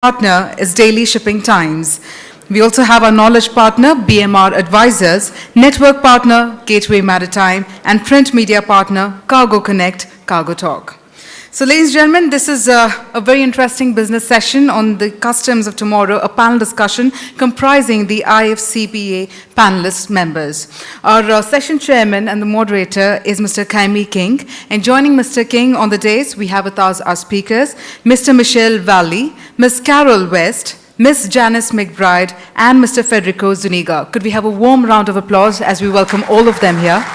Partner is Daily Shipping Times. We also have our knowledge partner, BMR Advisors, network partner, Gateway Maritime, and print media partner, Cargo Connect, Cargo Talk. So, ladies and gentlemen, this is a very interesting business session on the customs of tomorrow, a panel discussion comprising the IFCPA panelist members. Our session chairman and the moderator is Mr. Jaime King, and joining Mr. King on the dais, we have with us our speakers, Mr. Michel Vallee, Ms. Carol West, Ms. Janice McBride, and Mr. Federico Zuniga. Could we have a warm round of applause as we welcome all of them here?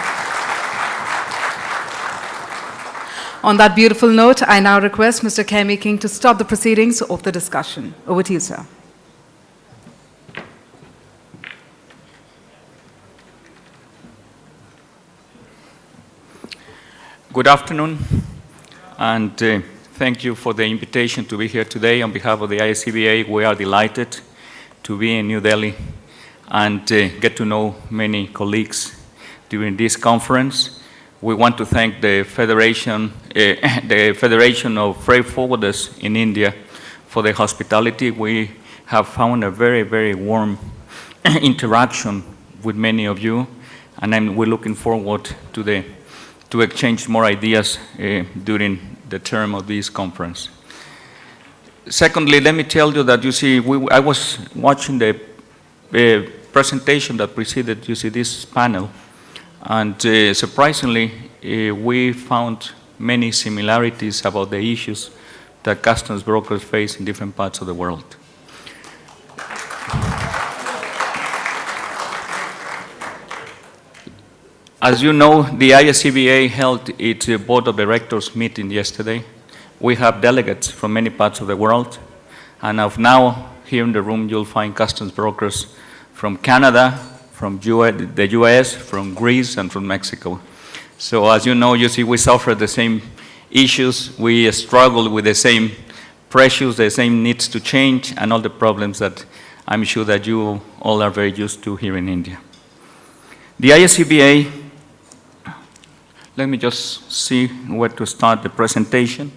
On that beautiful note, I now request Mr. Jaime King to start the proceedings of the discussion. Over to you, sir. Good afternoon, and thank you for the invitation to be here today. On behalf of the IFCPA, we are delighted to be in New Delhi and get to know many colleagues during this conference. We want to thank the Federation of Freight Forwarders in India for the hospitality. We have found a very, very warm interaction with many of you, and we're looking forward to exchange more ideas during the term of this conference. Secondly, let me tell you that I was watching the presentation that preceded this panel. And surprisingly, we found many similarities about the issues that customs brokers face in different parts of the world. As you know, the IFCPA held its board of directors meeting yesterday. We have delegates from many parts of the world. And now, here in the room, you'll find customs brokers from Canada, from the US, from Greece, and from Mexico. So as you know, we suffer the same issues. We struggle with the same pressures, the same needs to change, and all the problems that I'm sure that you all are very used to here in India. The IFCPA, let me just see where to start the presentation.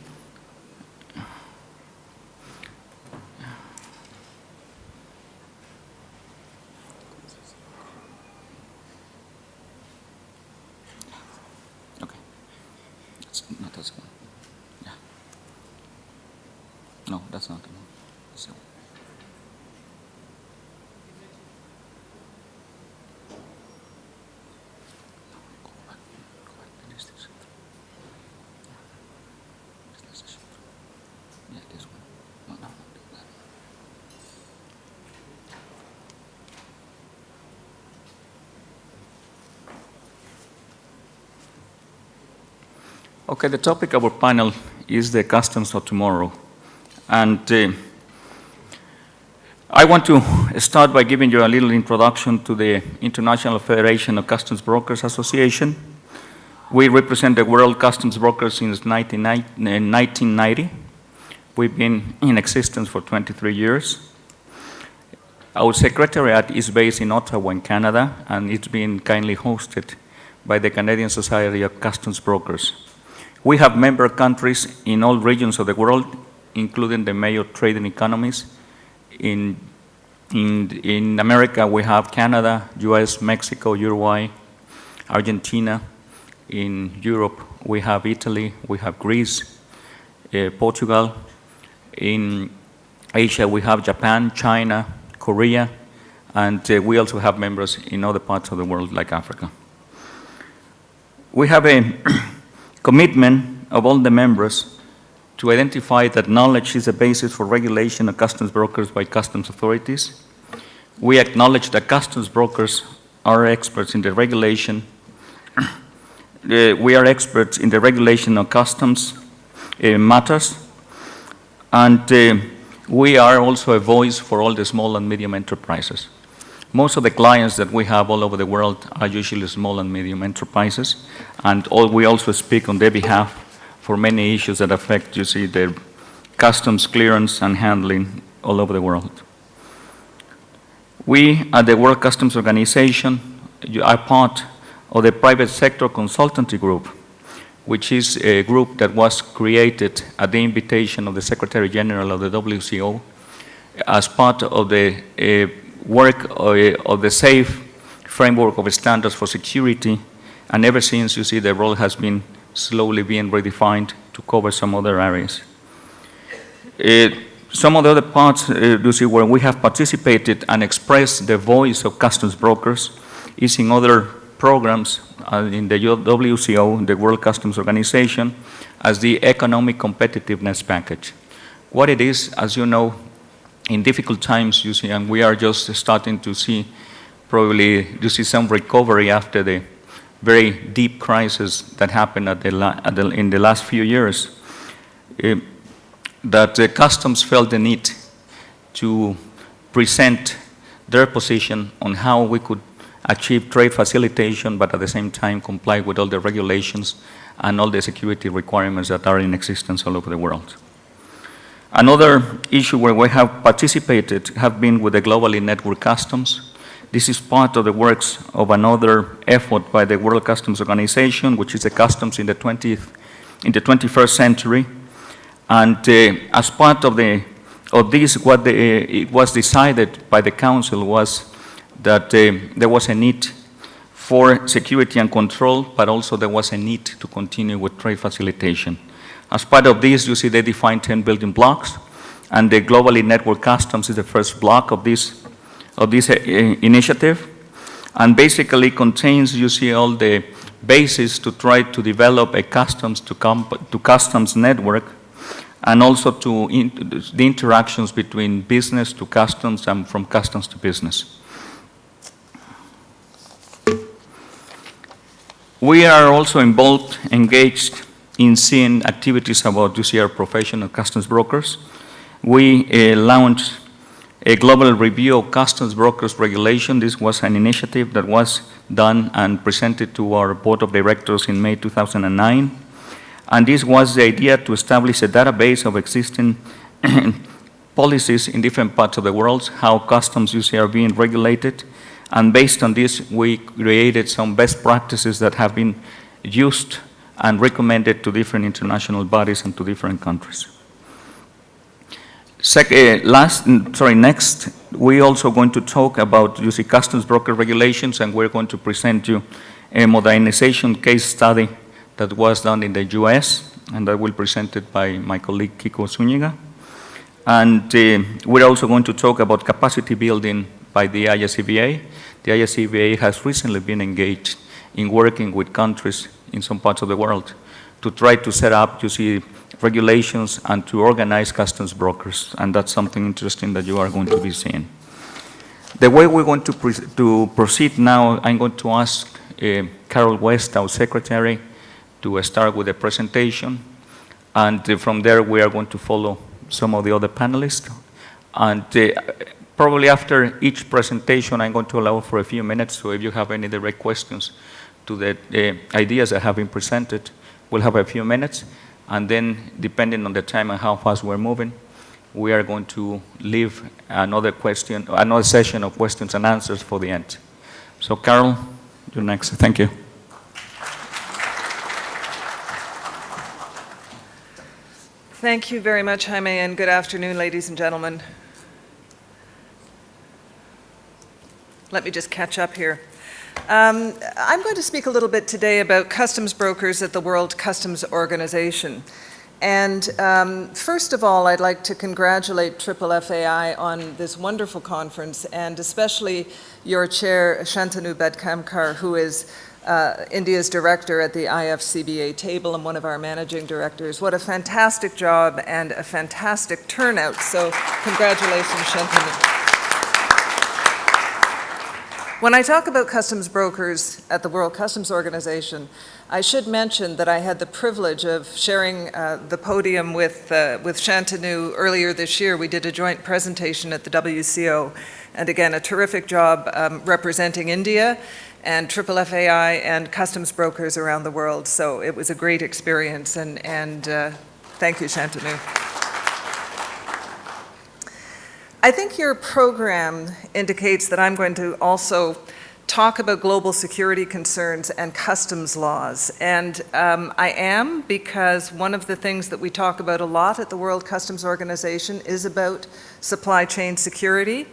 No, that's not the one. So. Yeah, this one. No. Okay, the topic of our panel is the customs of tomorrow. And I want to start by giving you a little introduction to the International Federation of Customs Brokers Association. We represent the world customs brokers since 1990. We've been in existence for 23 years. Our secretariat is based in Ottawa, in Canada, and it's been kindly hosted by the Canadian Society of Customs Brokers. We have member countries in all regions of the world, including the major trading economies. In America, we have Canada, US, Mexico, Uruguay, Argentina. In Europe, we have Italy, we have Greece, Portugal. In Asia, we have Japan, China, Korea, and we also have members in other parts of the world, like Africa. We have a commitment of all the members to identify that knowledge is a basis for regulation of customs brokers by customs authorities. We acknowledge that customs brokers are experts in the regulation. We are experts in the regulation of customs matters, and we are also a voice for all the small and medium enterprises. Most of the clients that we have all over the world are usually small and medium enterprises, and we also speak on their behalf for many issues that affect, the customs clearance and handling all over the world. We at the World Customs Organization are part of the private sector consultancy group, which is a group that was created at the invitation of the Secretary General of the WCO as part of the work of the SAFE framework of standards for security, and ever since, you see, the role has been slowly being redefined to cover some other areas. Some of the other parts, you see, where we have participated and expressed the voice of customs brokers is in other programs in the WCO, the World Customs Organization, as the Economic Competitiveness Package. What it is, as you know, in difficult times, you see, and we are just starting to see probably, you see, some recovery after the very deep crisis that happened in the last few years, that the customs felt the need to present their position on how we could achieve trade facilitation, but at the same time comply with all the regulations and all the security requirements that are in existence all over the world. Another issue where we have participated have been with the globally networked customs. This is part of the works of another effort by the World Customs Organization, which is the customs in the 21st century. And as part of this, what it was decided by the Council was that there was a need for security and control, but also there was a need to continue with trade facilitation. As part of this, you see they defined 10 building blocks, and the globally networked customs is the first block of this initiative, and basically contains, you see, all the basis to try to develop a customs to customs network, and also to the interactions between business to customs and from customs to business. We are also engaged in seeing activities about UCR professional customs brokers. We launched a global review of customs brokers regulation. This was an initiative that was done and presented to our board of directors in May 2009. And this was the idea to establish a database of existing policies in different parts of the world, how customs usually are being regulated. And based on this, we created some best practices that have been used and recommended to different international bodies and to different countries. Next, we're also going to talk about UC customs broker regulations, and we're going to present you a modernization case study that was done in the US, and that will be presented by my colleague Kiko Zuniga. And we're also going to talk about capacity building by the ISCBA. The ISCBA has recently been engaged in working with countries in some parts of the world to try to set up, you see, regulations and to organize customs brokers, and that's something interesting that you are going to be seeing. The way we're going to proceed now, I'm going to ask Carol West, our secretary, to start with the presentation, and from there we are going to follow some of the other panelists. And probably after each presentation, I'm going to allow for a few minutes, so if you have any direct questions to the ideas that have been presented, we'll have a few minutes, and then depending on the time and how fast we're moving, we are going to leave another session of questions and answers for the end. So Carol, you're next. Thank you. Thank you very much, Jaime, and good afternoon, ladies and gentlemen. Let me just catch up here. I'm going to speak a little bit today about customs brokers at the World Customs Organization. And first of all, I'd like to congratulate FFFAI on this wonderful conference, and especially your chair, Shantanu Bedkamkar, who is India's director at the IFCBA table and one of our managing directors. What a fantastic job and a fantastic turnout. So congratulations, Shantanu. When I talk about customs brokers at the World Customs Organization, I should mention that I had the privilege of sharing the podium with Shantanu earlier this year. We did a joint presentation at the WCO, and again, a terrific job representing India and FFFAI and customs brokers around the world. So it was a great experience, and thank you, Shantanu. I think your program indicates that I'm going to also talk about global security concerns and customs laws. And I am, because one of the things that we talk about a lot at the World Customs Organization is about supply chain security.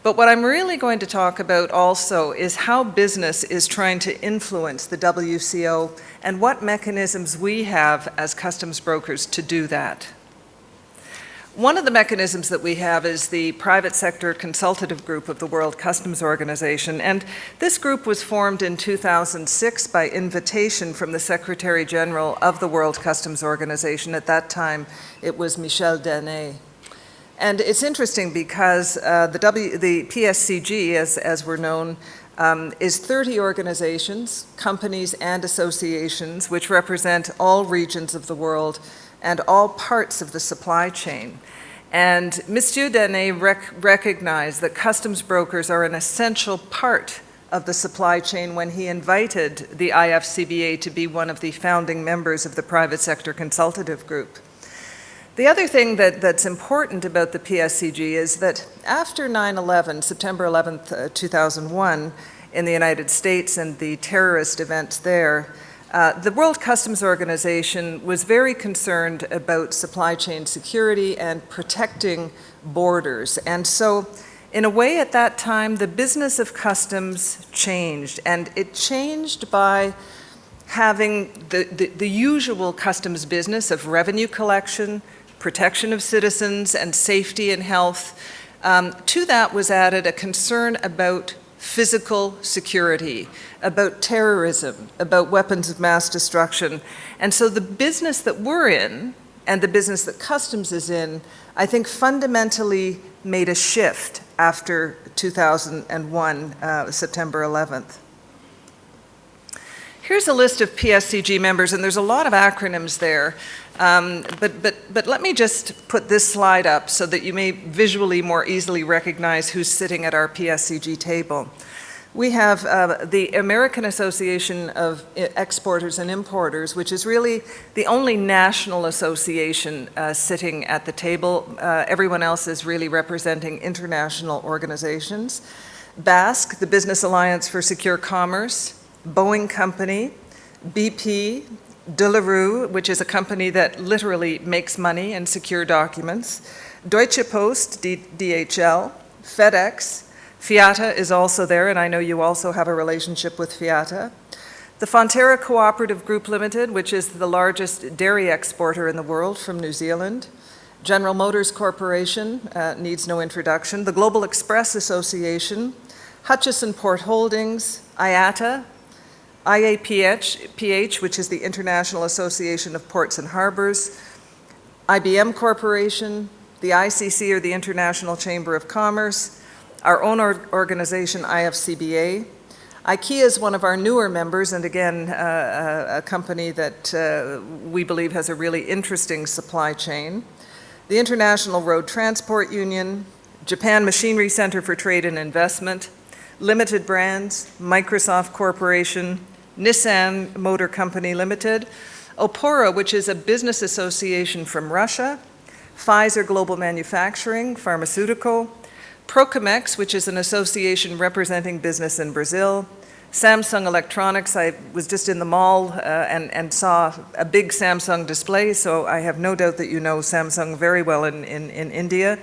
But what I'm really going to talk about also is how business is trying to influence the WCO and what mechanisms we have as customs brokers to do that. One of the mechanisms that we have is the private sector consultative group of the World Customs Organization, and this group was formed in 2006 by invitation from the Secretary General of the World Customs Organization. At that time, it was Michel. And it's interesting because the PSCG, as we're known, is 30 organizations, companies, and associations which represent all regions of the world and all parts of the supply chain. And Monsieur Dene recognized that customs brokers are an essential part of the supply chain when he invited the IFCBA to be one of the founding members of the private sector consultative group. The other thing that's important about the PSCG is that after 9/11, September 11th, 2001, in the United States and the terrorist events there, the World Customs Organization was very concerned about supply chain security and protecting borders. And so, in a way, at that time, the business of customs changed, and it changed by having the usual customs business of revenue collection, protection of citizens, and safety and health. To that was added a concern about physical security, about terrorism, about weapons of mass destruction. And so the business that we're in, and the business that customs is in, I think fundamentally made a shift after 2001, September 11th. Here's a list of PSCG members, and there's a lot of acronyms there. But let me just put this slide up so that you may visually more easily recognize who's sitting at our PSCG table. We have the American Association of Exporters and Importers, which is really the only national association sitting at the table. Everyone else is really representing international organizations. BASC, the Business Alliance for Secure Commerce, Boeing Company, BP, De La Rue, which is a company that literally makes money and secure documents, Deutsche Post, DHL, FedEx, Fiata is also there, and I know you also have a relationship with Fiata. The Fonterra Cooperative Group Limited, which is the largest dairy exporter in the world from New Zealand. General Motors Corporation needs no introduction. The Global Express Association, Hutchison Port Holdings, IATA, IAPH, which is the International Association of Ports and Harbors, IBM Corporation, the ICC, or the International Chamber of Commerce, our own organization, IFCBA. IKEA is one of our newer members, and again, a company that we believe has a really interesting supply chain. The International Road Transport Union, Japan Machinery Center for Trade and Investment, Limited Brands, Microsoft Corporation, Nissan Motor Company Limited, Opora, which is a business association from Russia, Pfizer Global Manufacturing, Pharmaceutical, Procomex, which is an association representing business in Brazil, Samsung Electronics. I was just in the mall and saw a big Samsung display, so I have no doubt that you know Samsung very well in India.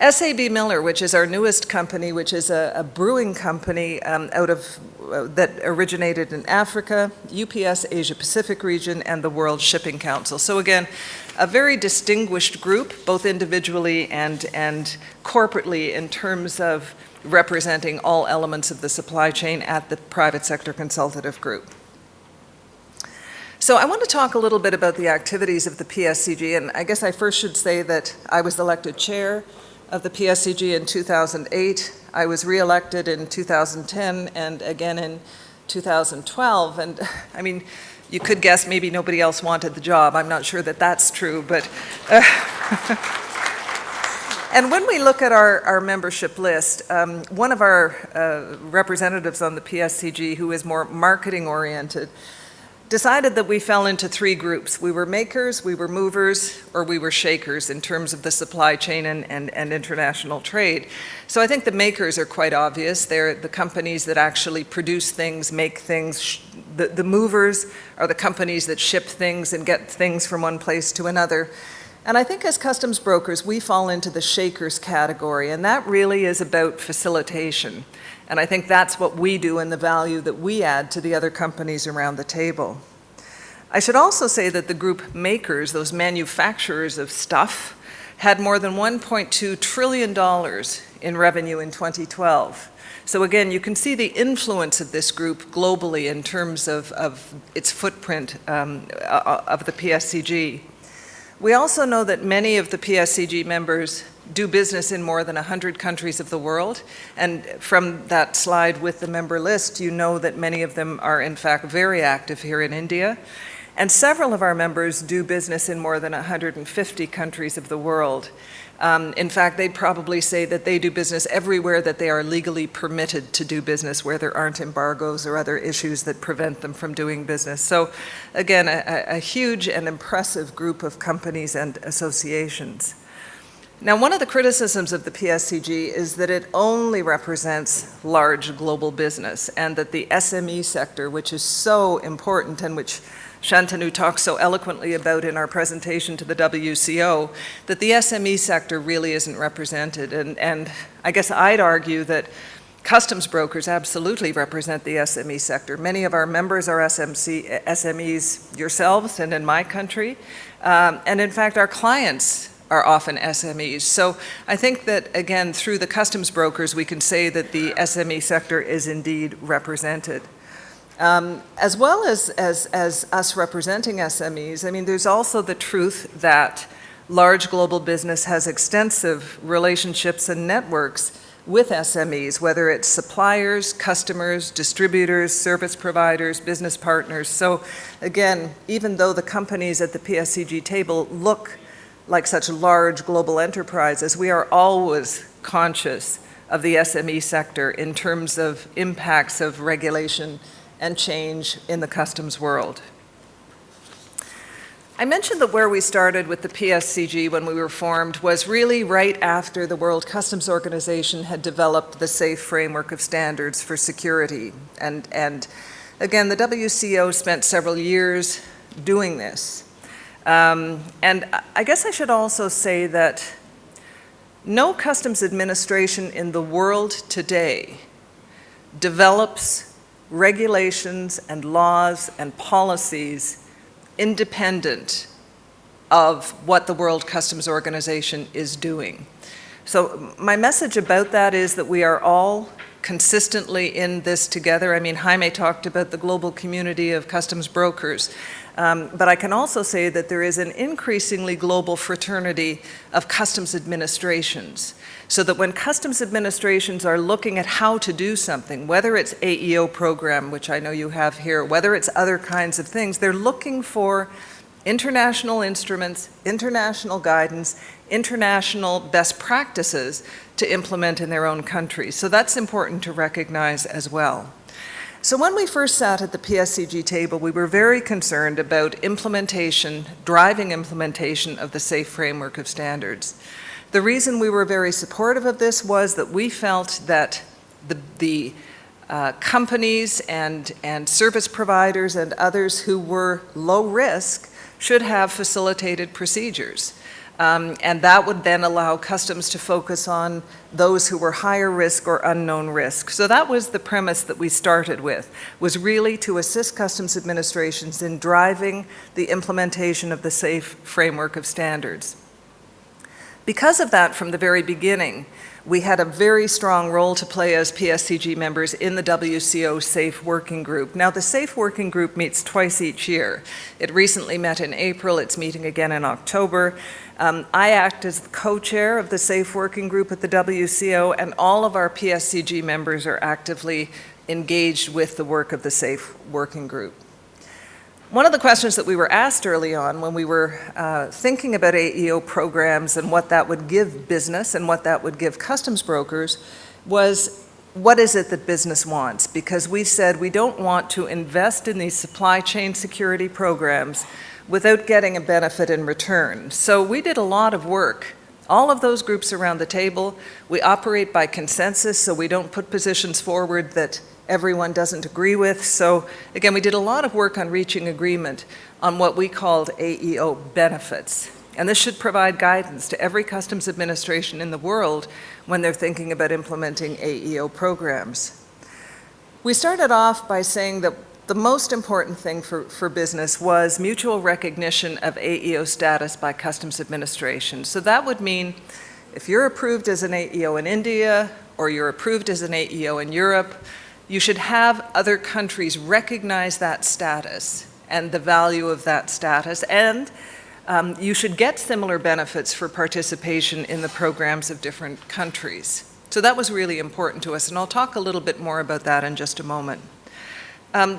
SAB Miller, which is our newest company, which is a brewing company that originated in Africa, UPS Asia Pacific region, and the World Shipping Council. So again, a very distinguished group, both individually and corporately, in terms of representing all elements of the supply chain at the private sector consultative group. So I want to talk a little bit about the activities of the PSCG, and I guess I first should say that I was elected chair of the PSCG in 2008. I was re-elected in 2010 and again in 2012. And I mean, you could guess maybe nobody else wanted the job. I'm not sure that that's true, but and when we look at our membership list, one of our representatives on the PSCG, who is more marketing oriented, decided that we fell into three groups. We were makers, we were movers, or we were shakers in terms of the supply chain and international trade. So I think the makers are quite obvious. They're the companies that actually produce things, make things. The movers are the companies that ship things and get things from one place to another. And I think as customs brokers, we fall into the shakers category, and that really is about facilitation. And I think that's what we do and the value that we add to the other companies around the table. I should also say that the group makers, those manufacturers of stuff, had more than $1.2 trillion in revenue in 2012. So again, you can see the influence of this group globally in terms of its footprint of the PSCG. We also know that many of the PSCG members do business in more than 100 countries of the world. And from that slide with the member list, you know that many of them are in fact very active here in India. And several of our members do business in more than 150 countries of the world. In fact, they'd probably say that they do business everywhere that they are legally permitted to do business, where there aren't embargoes or other issues that prevent them from doing business. So again, a huge and impressive group of companies and associations. Now, one of the criticisms of the PSCG is that it only represents large global business, and that the SME sector, which is so important and which Shantanu talked so eloquently about in our presentation to the WCO, that the SME sector really isn't represented. And I guess I'd argue that customs brokers absolutely represent the SME sector. Many of our members are SMEs yourselves and in my country. And in fact, our clients are often SMEs. So I think that, again, through the customs brokers, we can say that the SME sector is indeed represented. As well as us representing SMEs, I mean, there's also the truth that large global business has extensive relationships and networks with SMEs, whether it's suppliers, customers, distributors, service providers, business partners. So again, even though the companies at the PSCG table look like such large global enterprises, we are always conscious of the SME sector in terms of impacts of regulation and change in the customs world. I mentioned that where we started with the PSCG when we were formed was really right after the World Customs Organization had developed the safe framework of standards for security. And again, the WCO spent several years doing this. And I guess I should also say that no customs administration in the world today develops regulations and laws and policies independent of what the World Customs Organization is doing. So my message about that is that we are all consistently in this together. I mean, Jaime talked about the global community of customs brokers, but I can also say that there is an increasingly global fraternity of customs administrations. So that when customs administrations are looking at how to do something, whether it's AEO program, which I know you have here, whether it's other kinds of things, they're looking for international instruments, international guidance, international best practices to implement in their own countries. So that's important to recognize as well. So when we first sat at the PSCG table, we were very concerned about implementation, driving implementation of the safe framework of standards. The reason we were very supportive of this was that we felt that the companies and service providers and others who were low risk should have facilitated procedures. And that would then allow customs to focus on those who were higher risk or unknown risk. So that was the premise that we started with, was really to assist customs administrations in driving the implementation of the safe framework of standards. Because of that, from the very beginning, we had a very strong role to play as PSCG members in the WCO SAFE Working Group. Now, the SAFE Working Group meets twice each year. It recently met in April. It's meeting again in October. I act as the co-chair of the SAFE Working Group at the WCO, and all of our PSCG members are actively engaged with the work of the SAFE Working Group. One of the questions that we were asked early on when we were thinking about AEO programs and what that would give business and what that would give customs brokers was, what is it that business wants? Because we said we don't want to invest in these supply chain security programs without getting a benefit in return. So we did a lot of work. All of those groups around the table, we operate by consensus, so we don't put positions forward that everyone doesn't agree with. So again, we did a lot of work on reaching agreement on what we called AEO benefits. And this should provide guidance to every customs administration in the world when they're thinking about implementing AEO programs. We started off by saying that the most important thing for business was mutual recognition of AEO status by customs administration. So that would mean if you're approved as an AEO in India or you're approved as an AEO in Europe, you should have other countries recognize that status and the value of that status, and you should get similar benefits for participation in the programs of different countries. So that was really important to us, and I'll talk a little bit more about that in just a moment.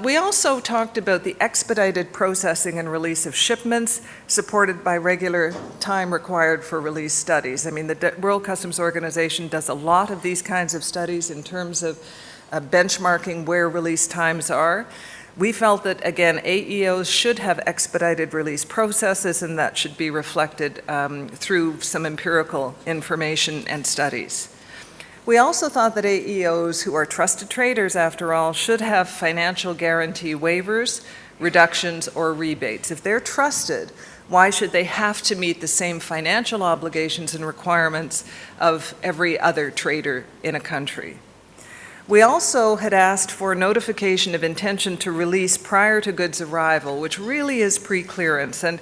We also talked about the expedited processing and release of shipments supported by regular time required for release studies. I mean, the World Customs Organization does a lot of these kinds of studies in terms of benchmarking where release times are. We felt that, again, AEOs should have expedited release processes, and that should be reflected through some empirical information and studies. We also thought that AEOs, who are trusted traders after all, should have financial guarantee waivers, reductions, or rebates. If they're trusted, why should they have to meet the same financial obligations and requirements of every other trader in a country? We also had asked for notification of intention to release prior to goods arrival, which really is pre-clearance. And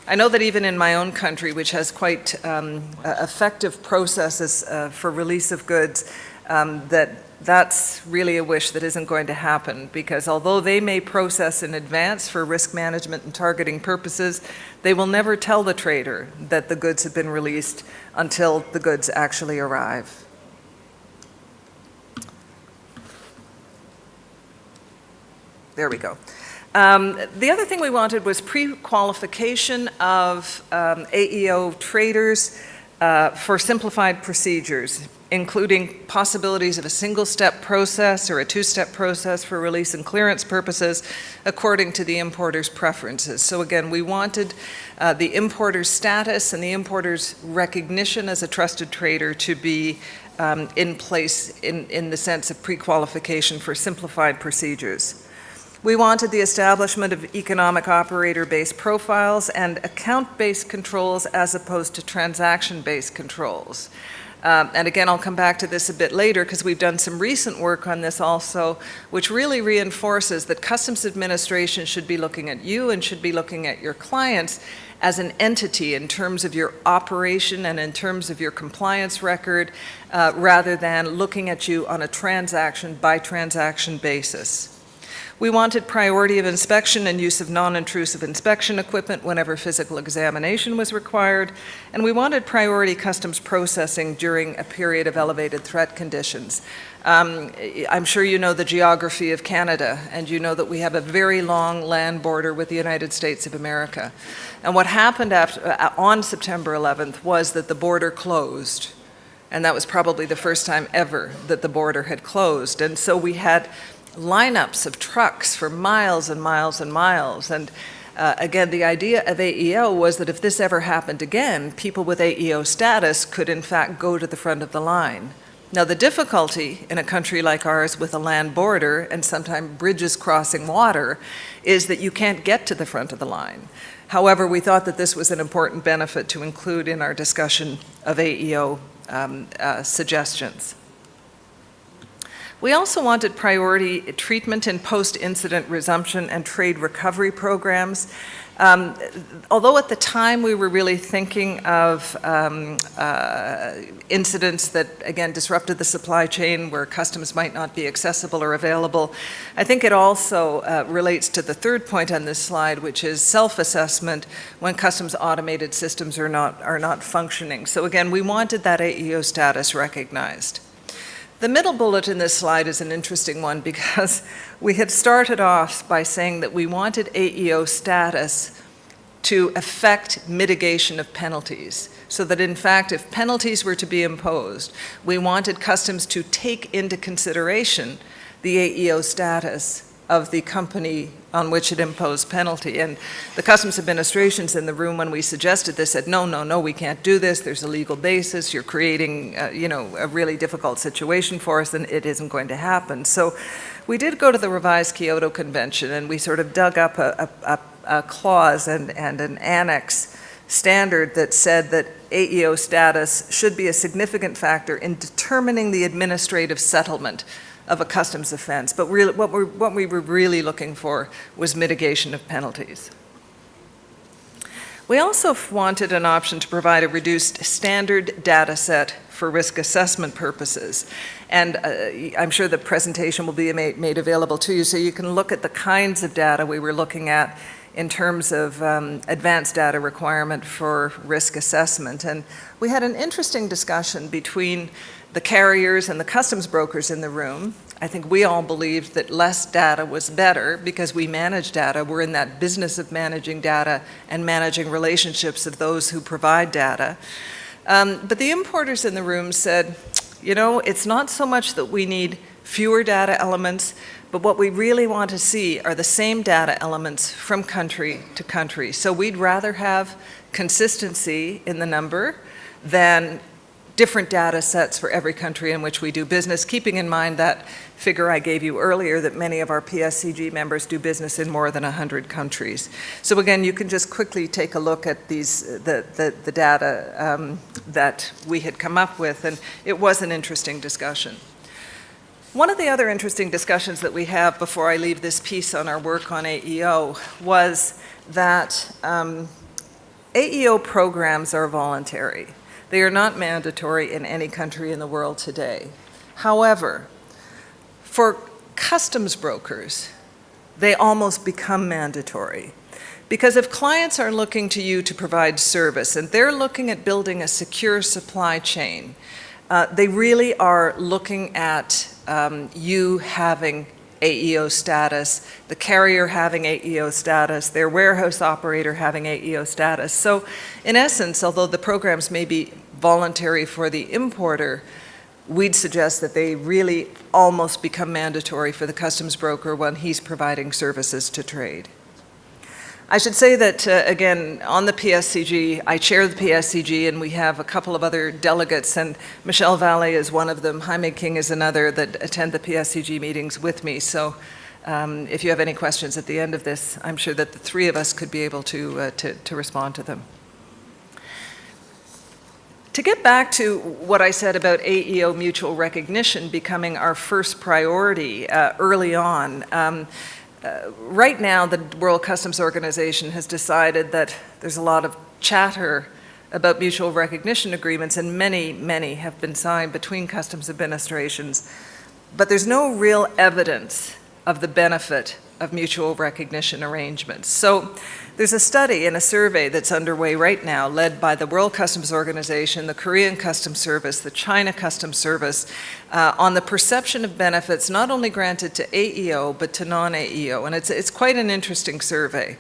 I know that even in my own country, which has quite effective processes for release of goods, that's really a wish that isn't going to happen, because although they may process in advance for risk management and targeting purposes, they will never tell the trader that the goods have been released until the goods actually arrive. There we go. The other thing we wanted was pre-qualification of AEO traders for simplified procedures, including possibilities of a single-step process or a two-step process for release and clearance purposes according to the importer's preferences. So again, we wanted the importer's status and the importer's recognition as a trusted trader to be in place in the sense of pre-qualification for simplified procedures. We wanted the establishment of economic operator-based profiles and account-based controls as opposed to transaction-based controls. And again, I'll come back to this a bit later because we've done some recent work on this also, which really reinforces that Customs Administration should be looking at you and should be looking at your clients as an entity in terms of your operation and in terms of your compliance record, rather than looking at you on a transaction-by-transaction basis. We wanted priority of inspection and use of non-intrusive inspection equipment whenever physical examination was required, and we wanted priority customs processing during a period of elevated threat conditions. I'm sure you know the geography of Canada, and you know that we have a very long land border with the United States of America. And what happened on September 11th was that the border closed, and that was probably the first time ever that the border had closed. And so we had lineups of trucks for miles and miles and miles. And again, the idea of AEO was that if this ever happened again, people with AEO status could in fact go to the front of the line. Now, the difficulty in a country like ours with a land border and sometimes bridges crossing water is that you can't get to the front of the line. However, we thought that this was an important benefit to include in our discussion of AEO suggestions. We also wanted priority treatment in post-incident resumption and trade recovery programs. Although at the time we were really thinking of incidents that, again, disrupted the supply chain where customs might not be accessible or available, I think it also relates to the third point on this slide, which is self-assessment when customs automated systems are not functioning. So again, we wanted that AEO status recognized. The middle bullet in this slide is an interesting one because we had started off by saying that we wanted AEO status to affect mitigation of penalties. So that in fact, if penalties were to be imposed, we wanted customs to take into consideration the AEO status of the company on which it imposed penalty. And the customs administrations in the room when we suggested this said, no, we can't do this. There's a legal basis. You're creating, a really difficult situation for us, and it isn't going to happen. So we did go to the revised Kyoto Convention, and we sort of dug up a clause and an annex standard that said that AEO status should be a significant factor in determining the administrative settlement of a customs offense. But really, what we were really looking for was mitigation of penalties. We also wanted an option to provide a reduced standard data set for risk assessment purposes. And I'm sure the presentation will be made available to you so you can look at the kinds of data we were looking at in terms of advanced data requirement for risk assessment. And we had an interesting discussion between the carriers and the customs brokers in the room. I think we all believed that less data was better because we manage data. We're in that business of managing data and managing relationships of those who provide data. But the importers in the room said, it's not so much that we need fewer data elements, but what we really want to see are the same data elements from country to country. So we'd rather have consistency in the number than different data sets for every country in which we do business, keeping in mind that figure I gave you earlier that many of our PSCG members do business in more than 100 countries. So again, you can just quickly take a look at the data that we had come up with, and it was an interesting discussion. One of the other interesting discussions that we have before I leave this piece on our work on AEO was that AEO programs are voluntary. They are not mandatory in any country in the world today. However, for customs brokers, they almost become mandatory. Because if clients are looking to you to provide service and they're looking at building a secure supply chain, they really are looking at you having AEO status, the carrier having AEO status, their warehouse operator having AEO status. So in essence, although the programs may be voluntary for the importer, we'd suggest that they really almost become mandatory for the customs broker when he's providing services to trade. I should say that, again, on the PSCG, I chair the PSCG, and we have a couple of other delegates, and Michel Vallee is one of them, Jaime King is another, that attend the PSCG meetings with me. So if you have any questions at the end of this, I'm sure that the three of us could be able to respond to them. To get back to what I said about AEO mutual recognition becoming our first priority early on, right now, the World Customs Organization has decided that there's a lot of chatter about mutual recognition agreements, and many have been signed between customs administrations, but there's no real evidence of the benefit of mutual recognition arrangements. So there's a study and a survey that's underway right now led by the World Customs Organization, the Korean Customs Service, the China Customs Service, on the perception of benefits not only granted to AEO but to non-AEO, and it's quite an interesting survey.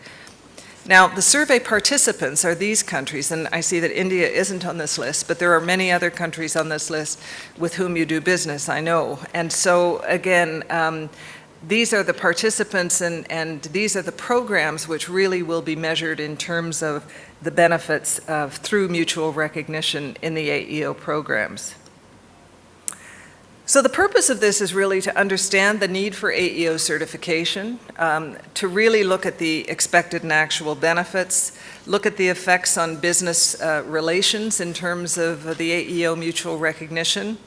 Now, the survey participants are these countries, and I see that India isn't on this list, but there are many other countries on this list with whom you do business, I know. And so, again, these are the participants and these are the programs which really will be measured in terms of the benefits through mutual recognition in the AEO programs. So the purpose of this is really to understand the need for AEO certification, to really look at the expected and actual benefits, look at the effects on business relations in terms of the AEO mutual recognition,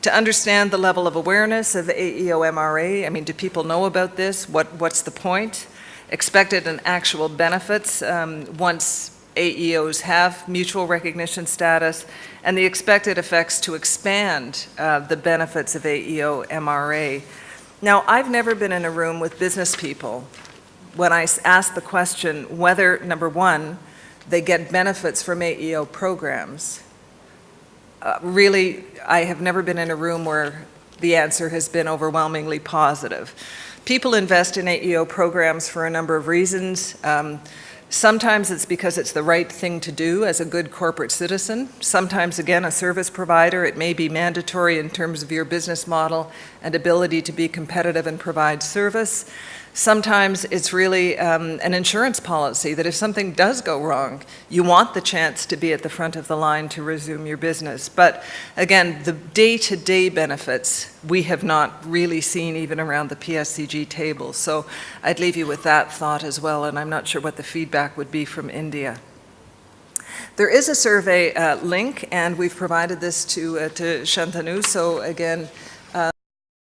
to understand the level of awareness of AEO MRA. I mean, do people know about this? What's the point? Expected and actual benefits once AEOs have mutual recognition status, and the expected effects to expand the benefits of AEO MRA. Now, I've never been in a room with business people when I ask the question whether, number one, they get benefits from AEO programs. Really, I have never been in a room where the answer has been overwhelmingly positive. People invest in AEO programs for a number of reasons. Sometimes it's because it's the right thing to do as a good corporate citizen. Sometimes, again, a service provider, it may be mandatory in terms of your business model and ability to be competitive and provide service. Sometimes it's really an insurance policy that if something does go wrong, you want the chance to be at the front of the line to resume your business. But again, the day-to-day benefits we have not really seen even around the PSCG table. So I'd leave you with that thought as well, and I'm not sure what the feedback would be from India. There is a survey link, and we've provided this to Shantanu. So again,